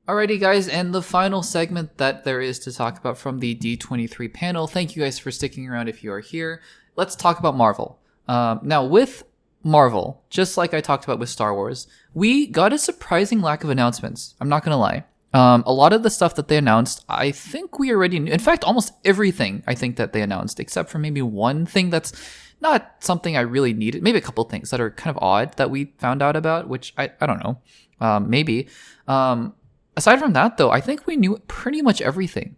Alrighty, guys, and the final segment that there is to talk about from the D23 panel. Thank you guys for sticking around if you are here. Let's talk about Marvel. Now, with Marvel, just like I talked about with Star Wars, we got a surprising lack of announcements. I'm not going to lie. A lot of the stuff that they announced, I think we already knew. In fact, almost everything I think that they announced, except for maybe one thing that's not something I really needed. Maybe a couple things that are kind of odd that we found out about, which I don't know. Maybe. Aside from that, though, I think we knew pretty much everything.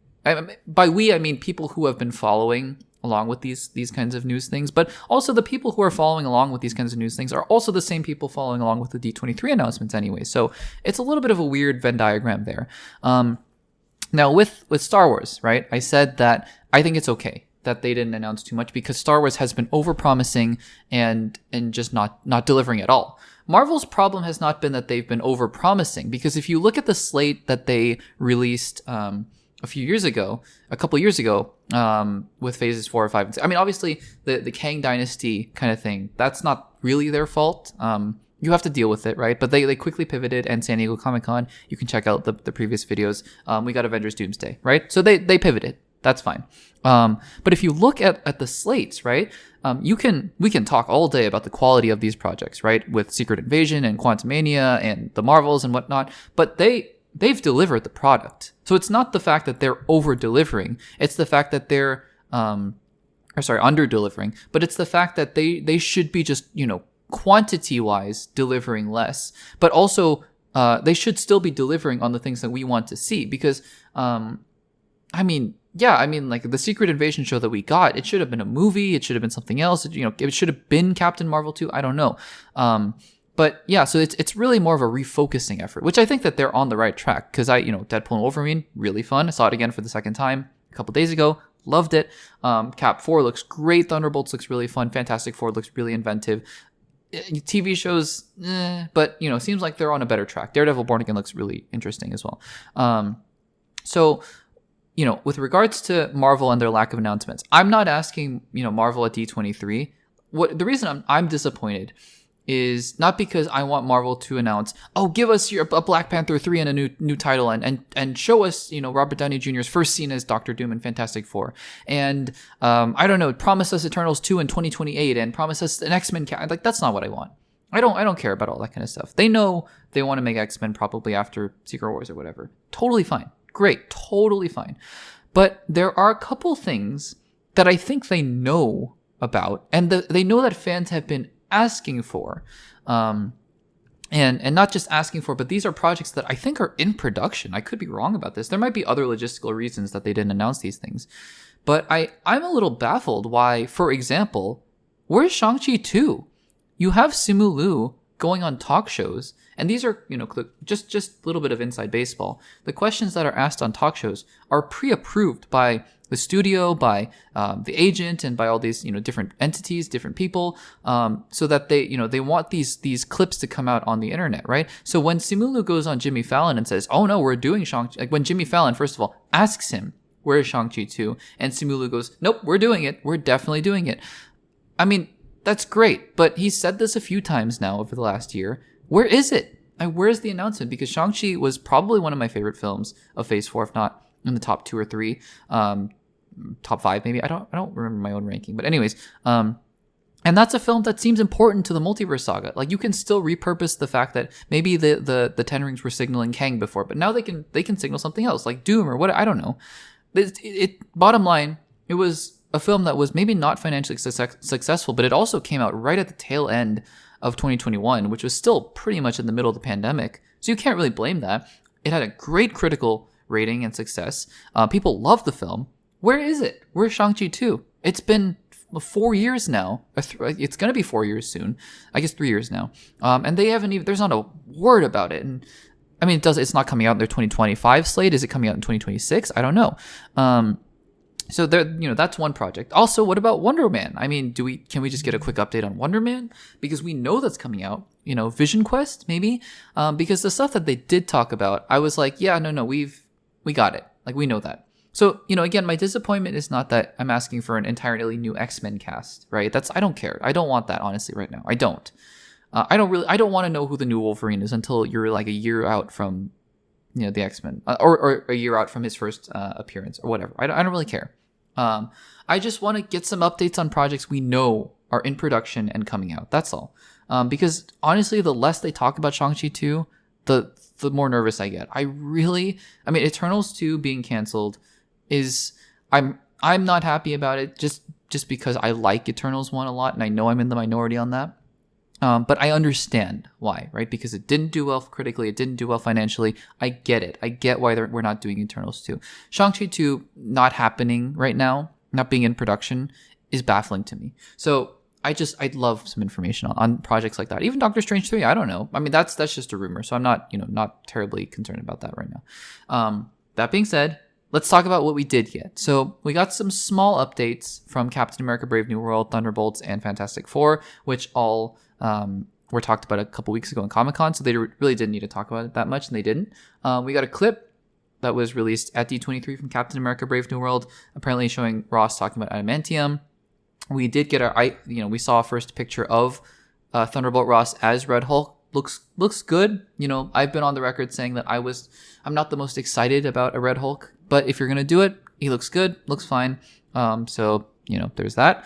By we, I mean people who have been following along with these kinds of news things, but also the people who are following along with these kinds of news things are also the same people following along with the D23 announcements anyway. So it's a little bit of a weird Venn diagram there. Now with Star Wars, right? I said that I think it's okay that they didn't announce too much because Star Wars has been overpromising and just not delivering at all. Marvel's problem has not been that they've been overpromising, because if you look at the slate that they released a couple years ago, with phases 4 or 5 and 6, I mean, obviously the Kang Dynasty kind of thing, that's not really their fault. You have to deal with it, right? But they quickly pivoted, and San Diego Comic-Con, you can check out the previous videos. We got Avengers Doomsday, right? So they pivoted. That's fine. But if you look at the slates, right, we can talk all day about the quality of these projects, right, with Secret Invasion and Quantumania and the Marvels and whatnot, but they've delivered the product. So it's not the fact that they're over-delivering, it's the fact that they're under-delivering, but it's the fact that they should be just, quantity-wise delivering less, but also they should still be delivering on the things that we want to see, because like the Secret Invasion show that we got, it should have been a movie. It should have been something else. It should have been Captain Marvel 2. I don't know. But yeah, so it's really more of a refocusing effort, which I think that they're on the right track. Because Deadpool and Wolverine, really fun. I saw it again for the second time a couple days ago. Loved it. Cap 4 looks great. Thunderbolts looks really fun. Fantastic Four looks really inventive. TV shows, but seems like they're on a better track. Daredevil Born Again looks really interesting as well. So with regards to Marvel and their lack of announcements, I'm not asking, Marvel at D23. The reason I'm disappointed is not because I want Marvel to announce, give us a Black Panther 3 and a new title and show us, Robert Downey Jr.'s first scene as Doctor Doom in Fantastic Four. And, I don't know, promise us Eternals 2 in 2028 and promise us an X-Men cast. Like, that's not what I want. I don't care about all that kind of stuff. They know they want to make X-Men probably after Secret Wars or whatever. Totally fine. Great, totally fine. But there are a couple things that I think they know about, and they know that fans have been asking for, and not just asking for, but these are projects that I think are in production. I could be wrong about this. There might be other logistical reasons that they didn't announce these things, but I'm a little baffled why, for example, where's Shang-Chi 2? You have Simu Liu going on talk shows, and these are, just a little bit of inside baseball. The questions that are asked on talk shows are pre-approved by the studio, by the agent, and by all these, different entities, different people, so that they want these clips to come out on the internet, right? So when Simu Liu goes on Jimmy Fallon and says, "Oh no, we're doing Shang-Chi," like when Jimmy Fallon, first of all, asks him, "Where is Shang-Chi 2?" and Simu Liu goes, "Nope, we're doing it. We're definitely doing it." I mean, that's great, but he's said this a few times now over the last year. Where is it? Where's the announcement? Because Shang-Chi was probably one of my favorite films of Phase 4, if not in the top 2 or 3, top 5 maybe. I don't remember my own ranking, but anyways, and that's a film that seems important to the multiverse saga. Like, you can still repurpose the fact that maybe the Ten Rings were signaling Kang before, but now they can signal something else, like Doom or what. I don't know. Bottom line, it was a film that was maybe not financially successful, but it also came out right at the tail end of 2021, which was still pretty much in the middle of the pandemic. So you can't really blame that. It had a great critical rating and success. People loved the film. Where is it? Where's Shang-Chi 2? It's been 4 years now. It's going to be 4 years soon. I guess 3 years now. And they haven't even, there's not a word about it. And I mean, it's not coming out in their 2025 slate. Is it coming out in 2026? I don't know. So there, that's one project. Also, what about Wonder Man? I mean, can we just get a quick update on Wonder Man? Because we know that's coming out. Vision Quest, maybe? Because the stuff that they did talk about, I was like, yeah, no, we got it. Like, we know that. So, again, my disappointment is not that I'm asking for an entirely new X-Men cast, right? I don't care. I don't want that, honestly, right now. I don't. I don't want to know who the new Wolverine is until you're like a year out from the X-Men, or a year out from his first appearance or whatever. I don't really care. I just want to get some updates on projects we know are in production and coming out. That's all. Because honestly, the less they talk about Shang-Chi 2, the more nervous I get. I mean, Eternals 2 being canceled I'm not happy about it just because I like Eternals 1 a lot, and I know I'm in the minority on that. But I understand why, right? Because it didn't do well critically, it didn't do well financially. I get it. I get why we're not doing Eternals 2. Shang-Chi 2 not happening right now, not being in production, is baffling to me. So I'd love some information on projects like that. Even Doctor Strange 3, I don't know. I mean, that's just a rumor, so I'm not, not terribly concerned about that right now. That being said, let's talk about what we did get. So we got some small updates from Captain America Brave New World, Thunderbolts, and Fantastic Four, which all were talked about a couple weeks ago in Comic-Con, so they really didn't need to talk about it that much, and they didn't. We got a clip that was released at D23 from Captain America Brave New World, apparently showing Ross talking about adamantium. We did get we saw a first picture of Thunderbolt Ross as Red Hulk. Looks good. I've been on the record saying that I'm not the most excited about a Red Hulk, but if you're going to do it, he looks good, looks fine. So, there's that.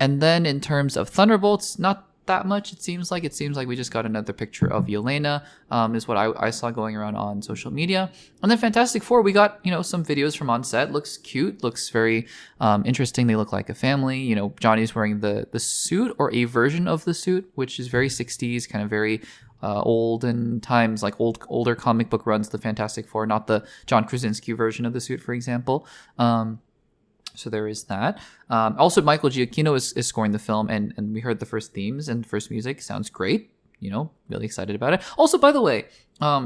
And then in terms of Thunderbolts, not that much. It seems like we just got another picture of Yelena, is what I saw going around on social media. And then Fantastic Four, we got, some videos from on set. Looks cute, looks very interesting. They look like a family. Johnny's wearing the suit, or a version of the suit, which is very 60s, kind of very olden times, like older comic book runs, the Fantastic Four, not the John Krasinski version of the suit, for example. So there is that. Also, Michael Giacchino is scoring the film, and we heard the first themes and first music. Sounds great. Really excited about it. Also, by the way,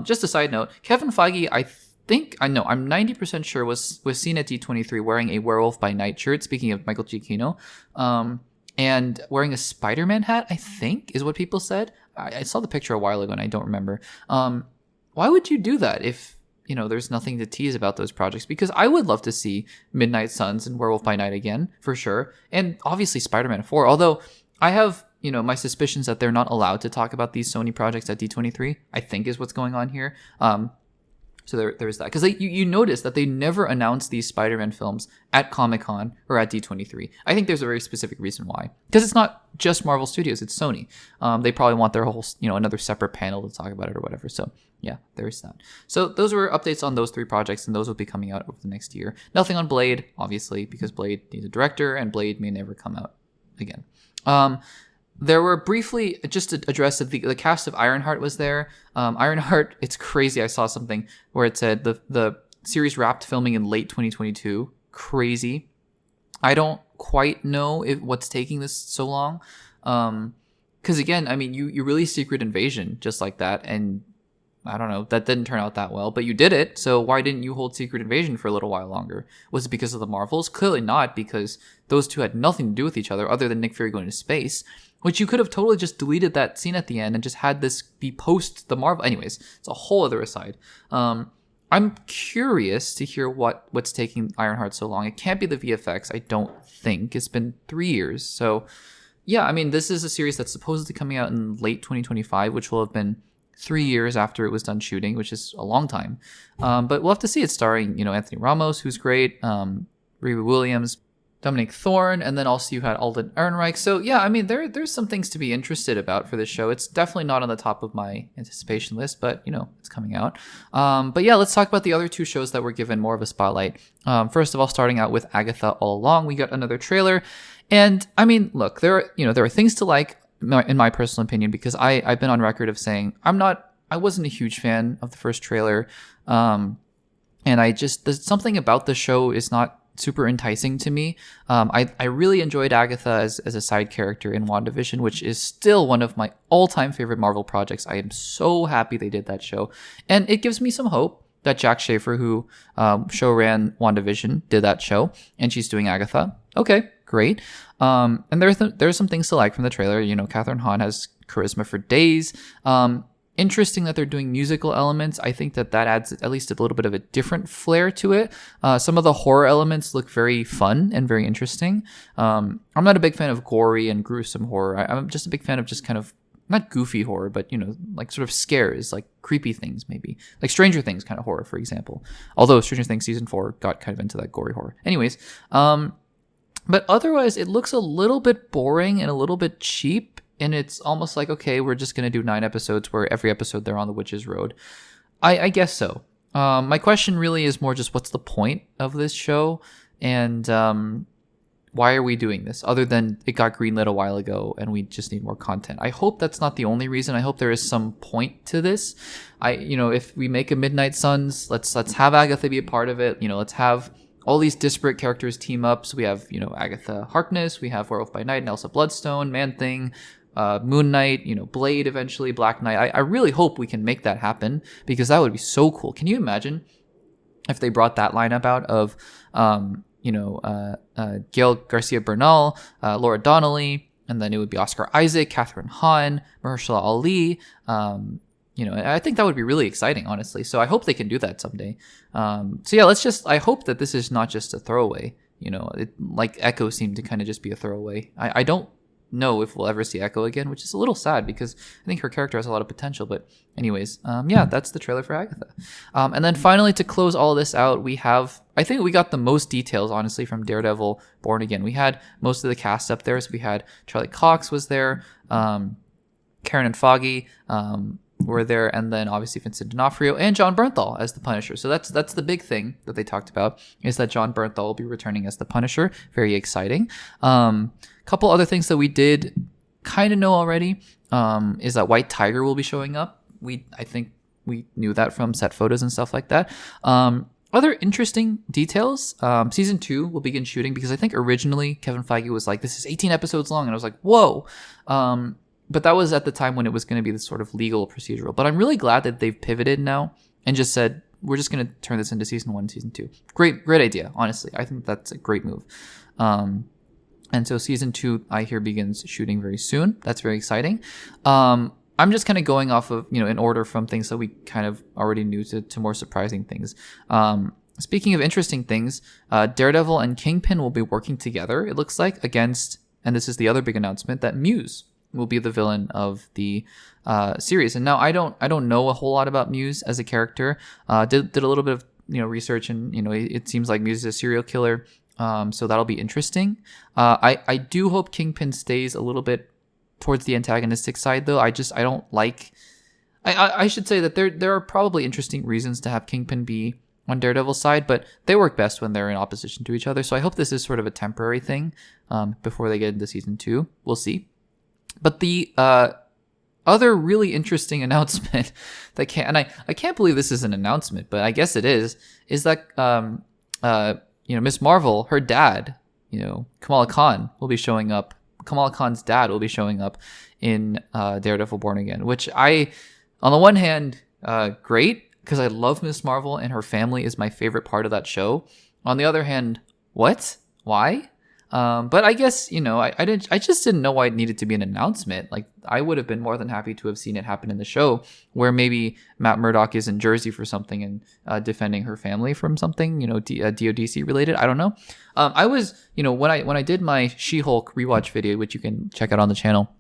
just a side note, Kevin Feige, I'm 90% sure was seen at D23 wearing a Werewolf by Night shirt, speaking of Michael Giacchino, and wearing a Spider-Man hat, I think, is what people said. I saw the picture a while ago, and I don't remember. Why would you do that if there's nothing to tease about those projects? Because I would love to see Midnight Suns and Werewolf by Night again, for sure. And obviously Spider-Man 4, although I have, my suspicions that they're not allowed to talk about these Sony projects at D23, I think is what's going on here. So there's that. Because you notice that they never announced these Spider-Man films at Comic-Con or at D23. I think there's a very specific reason why. Because it's not just Marvel Studios, it's Sony. They probably want their whole, another separate panel to talk about it or whatever. So yeah, there's that. So those were updates on those 3 projects, and those will be coming out over the next year. Nothing on Blade, obviously, because Blade needs a director, and Blade may never come out again. There were briefly, just to address it, the cast of Ironheart was there. Ironheart, it's crazy. I saw something where it said the series wrapped filming in late 2022. Crazy. I don't quite know what's taking this so long. Because again, I mean, you released Secret Invasion just like that, and I don't know, that didn't turn out that well, but you did it. So why didn't you hold Secret Invasion for a little while longer? Was it because of the Marvels? Clearly not, because those two had nothing to do with each other other than Nick Fury going to space, which you could have totally just deleted that scene at the end and just had this be post the Marvel. Anyways, it's a whole other aside. I'm curious to hear what's taking Ironheart so long. It can't be the VFX, I don't think. It's been 3 years. So yeah, I mean, this is a series that's supposedly coming out in late 2025, which will have been 3 years after it was done shooting, which is a long time. But we'll have to see. It's starring, Anthony Ramos, who's great, Riri Williams, Dominic Thorne, and then also you had Alden Ehrenreich. So yeah, I mean, there's some things to be interested about for this show. It's definitely not on the top of my anticipation list, but it's coming out. But yeah, let's talk about the other 2 shows that were given more of a spotlight. First of all, starting out with Agatha All Along, we got another trailer, and I mean, look, there are things to like, in my personal opinion, because I've been on record of saying I wasn't a huge fan of the first trailer, and there's something about the show is not super enticing to me. I really enjoyed Agatha as a side character in WandaVision, which is still one of my all-time favorite Marvel projects. I am so happy they did that show, and it gives me some hope that Jack Schaefer, who show ran WandaVision, did that show, and she's doing Agatha. Okay, great. And there's some things to like from the trailer. Catherine Hahn has charisma for days. Interesting that they're doing musical elements. I think that adds at least a little bit of a different flair to it. Some of the horror elements look very fun and very interesting. I'm not a big fan of gory and gruesome horror. I'm just a big fan of just kind of not goofy horror, but like sort of scares, like creepy things, maybe like Stranger Things kind of horror, for example. Although Stranger Things season 4 got kind of into that gory horror. Anyways, but otherwise it looks a little bit boring and a little bit cheap, and it's almost like, okay, we're just gonna do 9 episodes where every episode they're on the witch's road. I guess so. My question really is more just what's the point of this show, and why are we doing this other than it got greenlit a while ago and we just need more content? I hope that's not the only reason. I hope there is some point to this. If we make a Midnight Suns, let's have Agatha be a part of it. Let's have all these disparate characters team up. So we have, Agatha Harkness, we have Werewolf by Night and Elsa Bloodstone, Man-Thing, Moon Knight, Blade eventually, Black Knight. I really hope we can make that happen, because that would be so cool. Can you imagine if they brought that lineup out of Gail Garcia Bernal, Laura Donnelly, and then it would be Oscar Isaac, Catherine Hahn, Mahershala Ali. I think that would be really exciting, honestly. So I hope they can do that someday. I hope that this is not just a throwaway. Like Echo seemed to kind of just be a throwaway. I don't know if we'll ever see Echo again, which is a little sad because I think her character has a lot of potential. But anyways, that's the trailer for Agatha. And then finally, to close all this out, I think we got the most details, honestly, from Daredevil Born Again. We had most of the cast up there. So we had Charlie Cox was there, Karen and Foggy were there, and then obviously Vincent D'Onofrio and John Bernthal as the Punisher. So that's the big thing that they talked about, is that John Bernthal will be returning as the Punisher. Very exciting. Couple other things that we did kind of know already is that White Tiger will be showing up. I think we knew that from set photos and stuff like that. Other interesting details, season 2 will begin shooting, because I think originally Kevin Feige was like, this is 18 episodes long, and I was like, whoa. But that was at the time when it was going to be this sort of legal procedural. But I'm really glad that they've pivoted now and just said, we're just going to turn this into season 1 and season 2. Great idea, honestly. I think that's a great move. And so season 2, I hear, begins shooting very soon. That's very exciting. I'm just kind of going off of, in order from things that we kind of already knew to more surprising things. Speaking of interesting things, Daredevil and Kingpin will be working together, it looks like, against, and this is the other big announcement, that Muse will be the villain of the series. And now I don't know a whole lot about Muse as a character. Did a little bit of research, and it seems like Muse is a serial killer. So that'll be interesting. I do hope Kingpin stays a little bit towards the antagonistic side, though. I don't like. I should say that there are probably interesting reasons to have Kingpin be on Daredevil's side, but they work best when they're in opposition to each other. So I hope this is sort of a temporary thing before they get into season 2. We'll see. But the other really interesting announcement I can't believe this is an announcement, but I guess it is that Miss Marvel, her dad, Kamala Khan will be showing up. Kamala Khan's dad will be showing up in Daredevil Born Again, which on the one hand, great, because I love Miss Marvel and her family is my favorite part of that show. On the other hand, what? Why? But I guess, I just didn't know why it needed to be an announcement. Like, I would have been more than happy to have seen it happen in the show, where maybe Matt Murdock is in Jersey for something and defending her family from something, DODC related. I don't know. I was, when I did my She-Hulk rewatch video, which you can check out on the channel,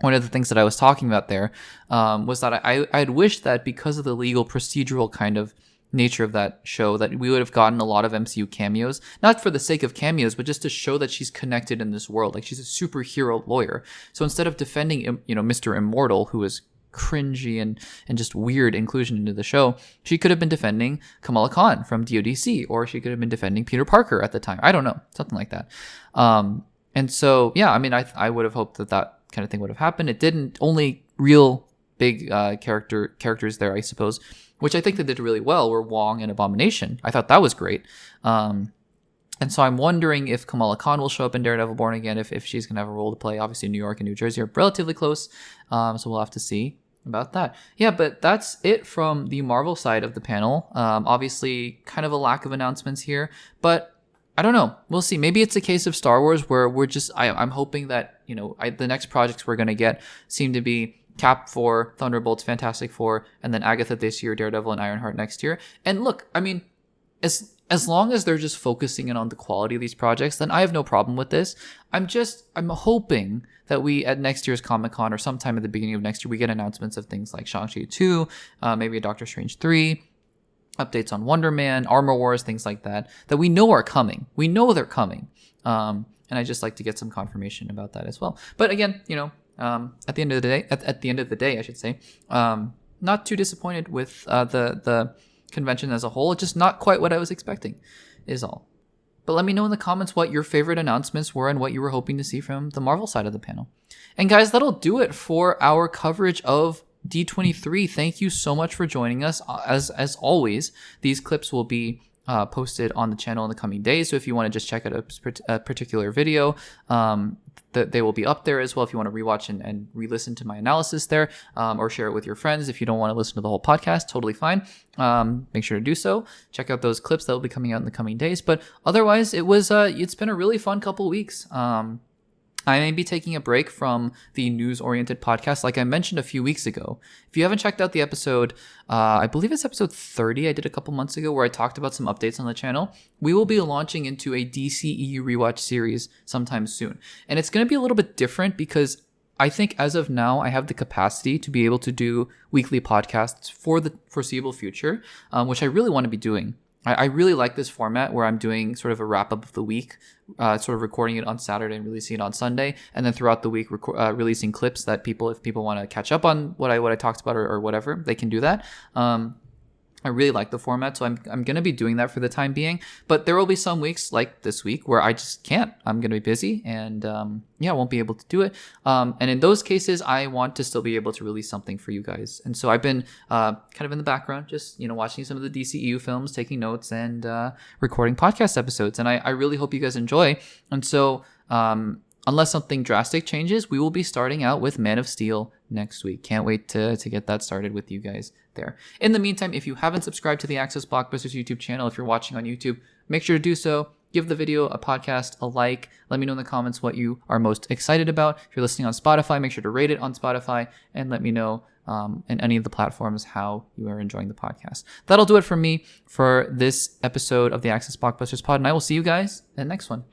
one of the things that I was talking about there was that I had wished that because of the legal procedural kind of nature of that show, that we would have gotten a lot of MCU cameos, not for the sake of cameos, but just to show that she's connected in this world. Like, she's a superhero lawyer. So instead of defending, Mr. Immortal, who is cringy and just weird inclusion into the show, she could have been defending Kamala Khan from DODC, or she could have been defending Peter Parker at the time. I don't know, something like that. And so, yeah, I mean, I would have hoped that kind of thing would have happened. It didn't. Only real big characters there, I suppose, which I think they did really well, were Wong and Abomination. I thought that was great. And so I'm wondering if Kamala Khan will show up in Daredevil Born Again, if she's going to have a role to play. Obviously, New York and New Jersey are relatively close, so we'll have to see about that. Yeah, but that's it from the Marvel side of the panel. Obviously, kind of a lack of announcements here, but I don't know. We'll see. Maybe it's a case of Star Wars where we're just, I'm hoping that, the next projects we're going to get seem to be Cap 4, Thunderbolts, Fantastic Four, and then Agatha this year, Daredevil, and Ironheart next year. And look, I mean, as long as they're just focusing in on the quality of these projects, then I have no problem with this. I'm hoping that we at next year's Comic-Con or sometime at the beginning of next year, we get announcements of things like Shang-Chi 2, maybe a Doctor Strange 3, updates on Wonder Man, Armor Wars, things like that we know are coming. We know they're coming. And I just like to get some confirmation about that as well. But again, at the end of the day, I should say, not too disappointed with the convention as a whole. It's just not quite what I was expecting, is all. But let me know in the comments what your favorite announcements were and what you were hoping to see from the Marvel side of the panel. And guys, that'll do it for our coverage of D23. Thank you so much for joining us. As always, these clips will be posted on the channel in the coming days. So if you want to just check out a particular video, they will be up there as well if you want to rewatch and re-listen to my analysis there, or share it with your friends. If you don't want to listen to the whole podcast, totally fine. Make sure to do so. Check out those clips that will be coming out in the coming days. But otherwise, it's been a really fun couple weeks. I may be taking a break from the news-oriented podcast, like I mentioned a few weeks ago. If you haven't checked out the episode, I believe it's episode 30 I did a couple months ago, where I talked about some updates on the channel. We will be launching into a DCEU rewatch series sometime soon. And it's going to be a little bit different because I think as of now, I have the capacity to be able to do weekly podcasts for the foreseeable future, which I really want to be doing. I really like this format where I'm doing sort of a wrap up of the week, sort of recording it on Saturday and releasing it on Sunday, and then throughout the week releasing clips that if people want to catch up on what I talked about or whatever, they can do that. I really like the format, so I'm going to be doing that for the time being. But there will be some weeks like this week where I just can't. I'm going to be busy and I won't be able to do it. And in those cases, I want to still be able to release something for you guys. And so I've been kind of in the background, just watching some of the DCEU films, taking notes, and recording podcast episodes. And I really hope you guys enjoy. And so unless something drastic changes, we will be starting out with Man of Steel next week. Can't wait to get that started with you guys there. In the meantime, if you haven't subscribed to the Access Blockbusters YouTube channel, if you're watching on YouTube, make sure to do so. Give the video a podcast a like. Let me know in the comments what you are most excited about. If you're listening on Spotify, make sure to rate it on Spotify and let me know in any of the platforms how you are enjoying the podcast. That'll do it for me for this episode of the Access Blockbusters Pod, and I will see you guys in the next one.